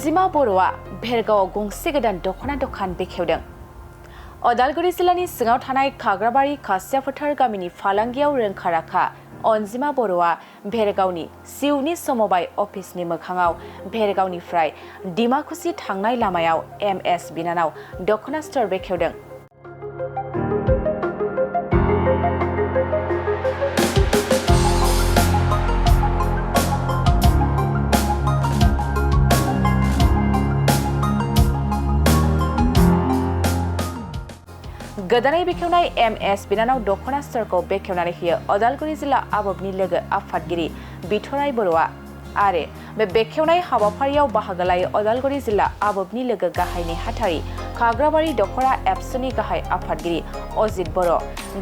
अनजिमा बर'आ भेरगावआव गंसे गोदान दख'ना दखान बेखेवदों। अदालगुरि जिल्लानि सिङाव थानाय खाग्राबारि खासिया फोथार गामिनि फालांगियाव रोंखा-राखा अनजिमा बर'आ भेरगावनि सिउनि समबाय अफिसनि मोखाङाव भेरगावनिफ्राय डिमाकुसि थांनाय लामायाव MS बिनानाव दख'ना स्ट'र बेखेवदों। गोदानै बेखेवनाय MS बिनानाव दख'ना स्ट'रखौ बेखेवनानै होयो अदालगुरि जिल्ला आबोबनि लोगो आफादगिरि बिथराय बर'आ आरो बे बेखेवनाय हाबाफारियाव बाहागो लायो अदालगुरि जिल्ला आबोबनि लोगो गाहाय नेहाथारि खाग्राबारि दख'ना एबसुनि गाहाय आफादगिरि अजित बर',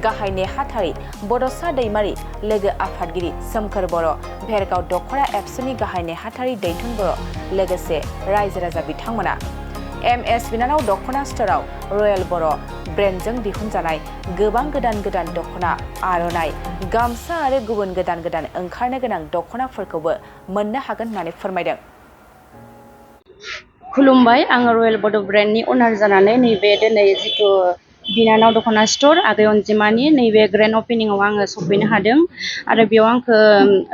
गाहाय नेहाथारि बड'सा दैमारि लोगो आफादगिरि सोमखोर बर', भेरगाव दख'ना एबसुनि गाहाय नेहाथारि दैथुन बर', लोगोसे रायजो राजा बिथांमोना। MS बिनानाव दख'ना स्ट'राव रयेल बर' ब्रेन्डजों दिहुनजानाय गोबां गोदान दख'ना, आर'नाइ, गामसा आरो गुबुन गोदान ओंखारनो गोनां दख'नाफोरखौबो मोननो हागोन होननानै फोरमायदों। खुलुमबाय, आङो रयेल बड' ब्रेन्डनि अनार जानानै नैबे दिनै जिथु बिनानाव दख'ना स्ट'र आगै अनजिमानि नैबे ग्रेन्ड अपेनिंआव आङो सफैनो हादों आरो बेयाव आंखौ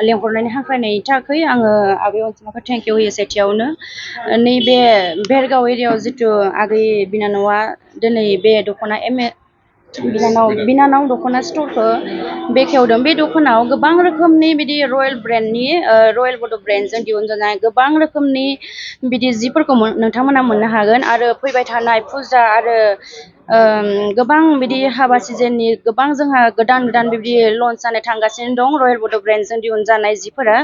लेंहरनायनि हांख्रायनायनि थाखाय आङो आगै अनजिमाखौ थेंक इउ होयो सेथियावनो। नैबे भेरगाव एरियायाव जिथु आगै बिनानावा दिनै बे दख'ना बिनानाव दख'ना स्ट'रखौ बेखेवदों। बे दखानाव गोबां रोखोमनि बिदि रयेल बड' ब्रेन्डजों दिहुनजानाय गोबां रोखोमनि बिदि जिफोरखौ नोंथांमोना मोननो हागोन आरो फैबाय थानाय फुजा आरो गोबां बिदि हाबा सिजननि गोबां जोंहा गोदान बिदि लन्च जानो थांगासिनो दं रयेल बड' ब्रेन्डजों दिहुनजानाय जिफोरा।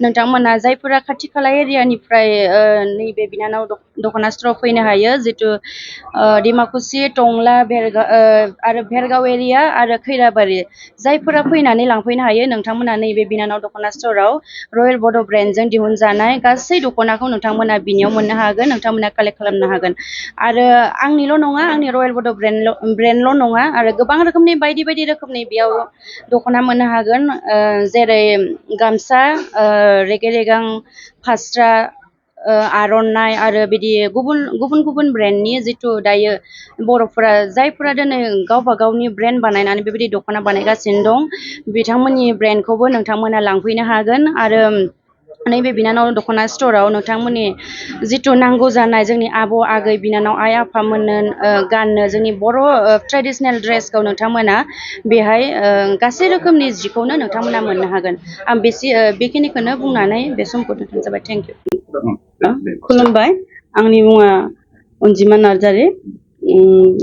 नोंथांमोना जायफोरा खाथि खाला एरियानिफ्राय नैबे बिनानाव दख'ना स्ट'राव फैनो हायो, जितु डिमाकुसि, टंला, आरो भेरगाव एरिया आरो खैराबारि, जायफोरा फैनानै लांफैनो हायो नोंथांमोना नैबे बिनानाव दख'ना स्ट'राव रयेल बड' ब्रेन्डजों दिहुनजानाय गासै दख'नाखौ नोंथांमोना बिनियाव मोननो हागोन, नोंथांमोना कालेक्ट खालामनो हागोन। आरो आंनिल' नङा, आंनि रयेल बड' ब्रेन्डल' नङा आरो गोबां रोखोमनि बायदि रोखोमनि बेयाव दख'ना मोननो हागोन, जेरै गामसा, रेगे रेगां फास्रा, आर'नाइ आरो बिदि गुबुन ब्रेन्डनि जिथु दायो बर'फोरा जायफोरा दिनै गावबा गावनि ब्रेन्ड बानायनानै बेबायदि दख'ना बानायगासिनो दं, बिथांमोननि ब्रेन्डखौबो नोंथांमोना लांफैनो हागोन। आरो नैबे बिनानाव दख'ना स्ट'राव नोंथांमोननि जिथु नांगौ जानाय जोंनि आबौ आगै बिनानाव आइ आफामोननो गाननो जोंनि बर' ट्रेडिसनेल ड्रेसखौ नोंथांमोना बेहाय गासै रोखोमनि जिखौनो नोंथांमोना मोननो हागोन। आं बेखिनिखौनो बुंनानै बे समखौ दोनथ'नाय जाबाय। Thank you. खुलुमबाय, आंनि मुङा अनजिमा नार्जारि।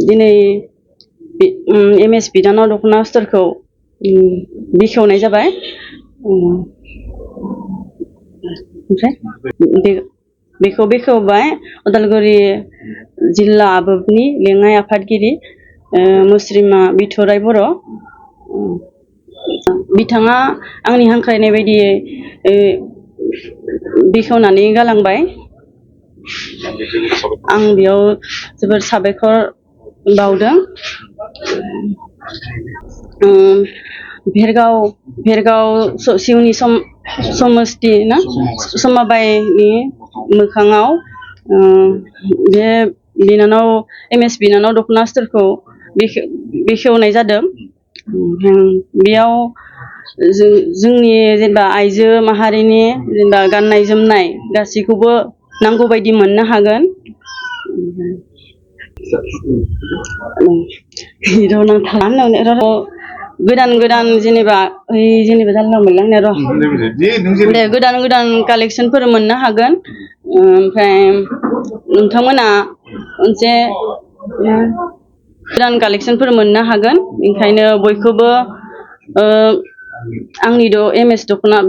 दिनै MS बिनानाव दख'ना स्ट'रखौ बेखेवनाय जाबाय। ओमफ्राय बेखौ बेखेवबाय अदालगुरि जिल्ला आबोबनि लेङाइ आफादगिरि मुस्रिमा बिथराय बर'। बिथाङा आंनि हांख्रायनाय बायदियै बेखेवनानै गालांबाय। आं बेयाव जोबोर साबायखर बावदों। भेरगाव सिउनि समस्ति समबायनि मोखाङाव बे MS बिनानाव दख'ना स्ट'रखौ बेखेवनाय जादों। बेयाव जोंनि जेनेबा आइजो माहारिनि जेनेबा गाननाय जोमनाय गासैखौबो नांगौ बायदि मोननो हागोन। गोदान जेनेबा जानला मोनला गोदान कालेक्सनफोर मोननो हागोन। ओमफ्राय नोंथांमोना मोनसे गोदान कालेक्सनफोर मोननो हागोन। ओंखायनो बयखौबो आंनि MS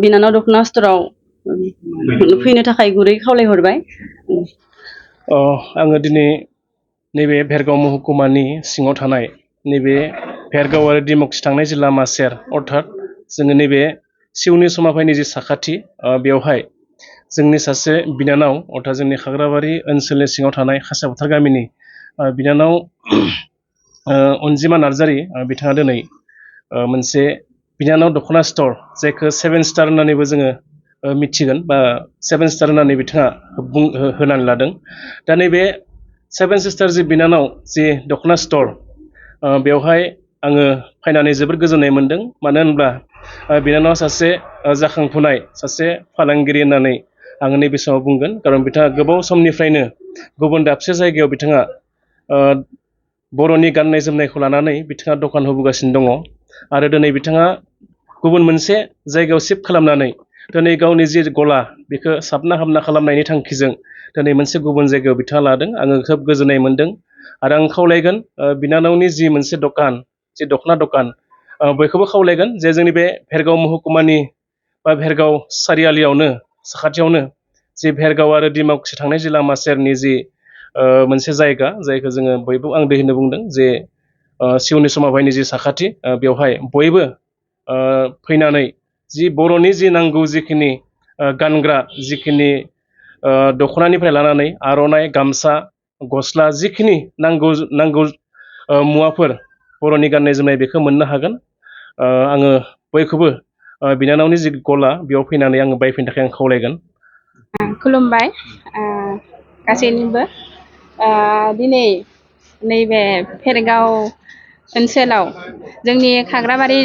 बिनानाव दख'ना स्ट'राव फैनो थाखाय गुरै खावलायहरबाय। आङो दिनै नैबे भेरगाव महकुमानि सिङाव थानाय नैबे भेरगाव आरो डिमाकुसि थांनाय जि लामा सेर, अर्थात जोङो नैबे सिउनि समाफायनि जि साखाथि, बेवहाय जोंनि सासे बिनानाव, अर्थात जोंनि खाग्राबारि ओनसोलनि सिङाव थानाय खासिया फोथार गामिनि बिनानाव अनजिमा नार्जारि, बिथाङा दिनै मोनसे बिनानाव दख'ना स्ट'र, जायखौ 7 स्टार होननानैबो जोङो मिथिगोन बा 7 स्टार होननानै बिथाङा होनानै लादों। दा नैबे 7 सिस्टार जि बिनानाव जि दख'ना स्ट'र बेवहाय आङो फैनानै जोबोद गोजोननाय मोन्दों। मानो होनब्ला बिनानावा सासे जाखांफुनाय सासे फालांगिरि होननानै आङो नैबे समाव बुंगोन। खारन बिथाङा गोबाव समनिफ्रायनो गुबुन दाबसे जायगायाव बिथाङा बर'नि गाननाय जोमनायखौ लानानै बिथाङा दखान होबोगासिनो दङ आरो दिनै बिथाङा गुबुन मोनसे जायगायाव शिफ्ट खालामनानै दिनै गावनि जि गला बेखौ साबना हामना खालामनायनि थांखिजों दिनै मोनसे गुबुन जायगायाव बिथाङा लादों। आङो खोब गोजोननाय मोन्दों आरो आं खावलायगोन बिनानावनि जि मोनसे दखान जि दख'ना दखान बयखौबो खावलायगोन जे जोंनि बे भेरगाव महकुमानि बा भेरगाव सारियालियावनो साखाथियावनो जि भेरगाव आरो डिमाकुसि थांनाय जि लामा सेरनि जि मोनसे जायगा जायखौ जोङो बयबो आं दैहैनो बुंदों जे सिउनि समावहायनि जि साखाथि बेवहाय बयबो फैनानै जि बर'नि जि नांगौ जिखिनि गानग्रा जिखिनि दख'नानिफ्राय लानानै आर'नाइ गामसा गस्ला जिखिनि नांगौ मुवाफोर बर'नि गाननाय जोमनाय बेखौ मोननो हागोन। आङो बयखौबो बिनानावनि जि गला बेयाव फैनानै आङो बायफैनो थाखाय आं खावलायगोन। खुलुमबाय गासैनिबो दिनै नैबे भेरगाव ओनसोलाव जोंनि खाग्राबारि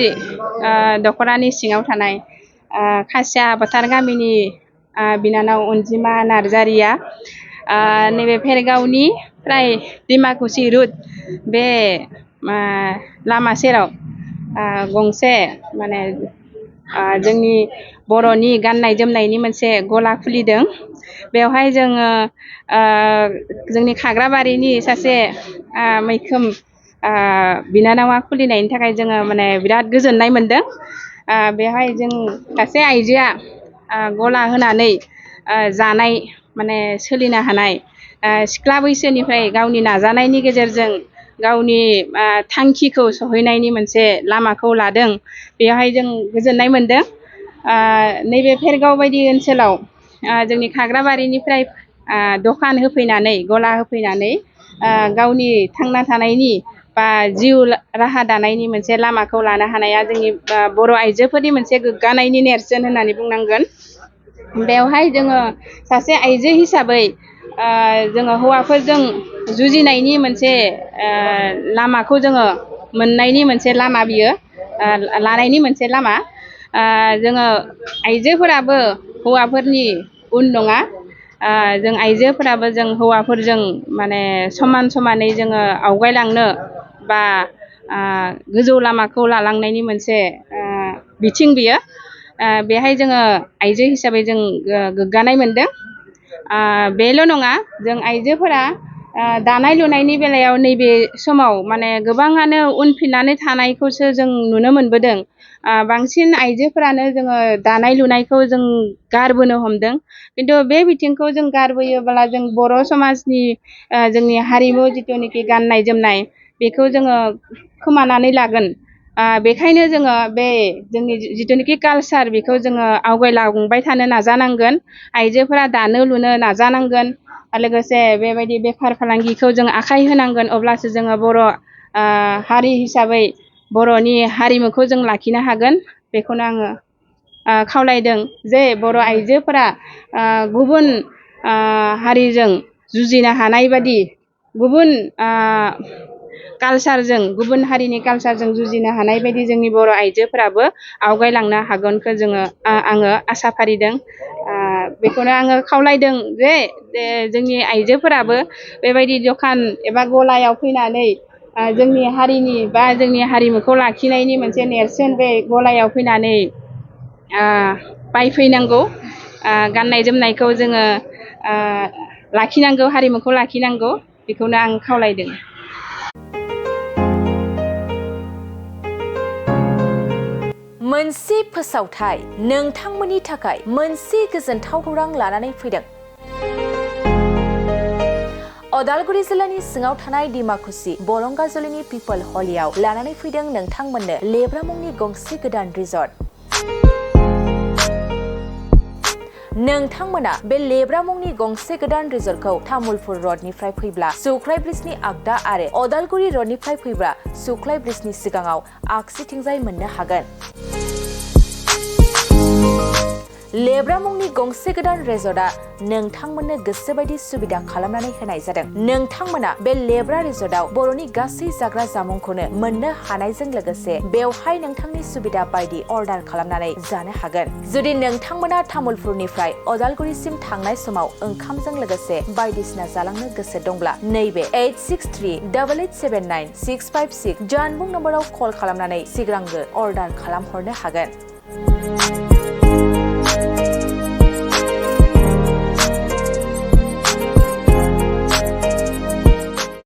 दख'रानि सिङाव थानाय खासिया फोथार गामिनि बिनानाव अनजिमा नार्जारिया नैबे भेरगावनिफ्राय डिमाकुसि रुट बे लामा सेराव गंसे माने जोंनि बर'नि गाननाय जोमनायनि मोनसे गला खुलिदों। बेवहाय जोङो जोंनि खाग्राबारिनि सासे मैखोम बिनानावा खुलिनायनि थाखाय जोङो माने बिराद गोजोननाय मोन्दों। बेवहाय जों सासे आइजोआ गला होनानै जानाय माने सोलिनो हानाय सिख्ला बैसोनिफ्राय गावनि नाजानायनि गेजेरजों गावनि थांखिखौ सहैनायनि मोनसे लामाखौ लादों। बेवहाय जों गोजोननाय मोन्दों। नैबे भेरगाव बायदि ओनसोलाव जोंनि खाग्राबारिनिफ्राय दखान होफैनानै गला होफैनानै गावनि थांना थानायनि बा जिउ राहा दानायनि मोनसे लामाखौ लानो हानाया जोंनि बर' आइजोफोरनि मोनसे गोग्गानायनि नेरसोन होननानै बुंनांगोन। बेवहाय जोङो सासे आइजो हिसाबै जोङो हौवाफोरजों जुजिनायनि मोनसे लामाखौ जोङो मोननायनि मोनसे लामा बियो लानायनि मोनसे लामा। जोङो आइजोफोराबो हौवाफोरनि उन नङा। जों आइजोफोराबो जों हौवाफोरजों माने समान समानै जोङो आवगायलांनो बा गोजौ लामाखौ लालांनायनि मोनसे बिथिं बियो। बेहाय जोङो आइजो हिसाबै जों गोग्गानाय मोन्दों। बेल' नङा जों आइजोफोरा दानाय लुनायनि बेलायाव नैबे समाव माने गोबाङानो उनफिननानै थानायखौसो जों नुनो मोनबोदों। बांसिन आइजोफोरानो जोङो दानाय लुनायखौ जों गारबोनो हमदों। खिन्थु बे बिथिंखौ जों गारबोयोब्ला जों बर' समाजनि जोंनि हारिमु जिथुनिखि गाननाय जोमनाय बेखौ जोङो खोमानानै लागोन। बेखायनो जोङो बे जोंनि जिथुनिखि कालसार बेखौ जोङो आवगायलांबाय थानो नाजानांगोन। आइजोफोरा दानो लुनो नाजानांगोन। लोगोसे बेबायदि बेफार फालांगिखौ जों आखाइ होनांगोन। अब्लासो जोङो बर' हारि हिसाबै बर'नि हारिमुखौ जों लाखिनो हागोन। बेखौनो आङो खावलायदों जे बर' आइजोफोरा गुबुन हारिजों जुजिनो हानाय बादि गुबुन कालसारजों गुबुन हारिनि कालसारजों जुजिनो हानाय बायदि जोंनि बर' आइजोफोराबो आवगायलांनो हागोनखौ आङो आसा फारिदों। बेखौनो आङो खावलायदों जे जोंनि आइजोफोराबो बेबायदि दखान एबा गलायाव फैनानै जोंनि हारिनि बा जोंनि हारिमुखौ लाखिनायनि मोनसे नेरसोन बे गलायाव फैनानै बायफैनांगौ। गाननाय जोमनायखौ जोङो लाखिनांगौ, हारिमुखौ लाखिनांगौ। बेखौनो आं खावलायदों। मोनसे फोसावथाय नोंथांमोननि थाखाय मोनसे गोजोनथाव खौरां लानानै फैदों। अदालगुरि जिल्लानि सिङाव थानाय डिमाकुसि बरंगाजुलिनि पिपल हलियाव लानानै फैदों नोंथांमोननो लेब्रा मुंनि गंसे गोदान रिजर्ट। नोंथांमोना बे लेब्रा मुंनि गंसे गोदान रिजर्टखौ तामुलपुर रडनिफ्राय फैब्ला सुख्लाय ब्रिजनि आगदा आरो अदालगुरि रडनिफ्राय फैब्ला सुख्लाय ब्रिजनि सिगाङाव आगसिथिंजाय मोननो हागोन। लेब्रा मुंनि गंसे गोदान रिजर्टआ नोंथांमोननो गोसोबायदि सुबिदा खालामनानै होनाय जादों। नोंथांमोना बे लेब्रा रिजर्टआव बर'नि गासै जाग्रा जामुंखौनो मोननो हानायजों लोगोसे बेवहाय नोंथांनि सुबिदा बायदि अर्डार खालामनानै जानो हागोन। जुदि नोंथांमोना तामुलपुरनिफ्राय अदालगुरिसिम थांनाय समाव ओंखामजों लोगोसे बायदिसिना जालांनो गोसो दंब्ला नैबे 8638879656 जानबुं नम्बराव कल खालामनानै सिगांग्रो अर्डार खालामहरनो हागोन।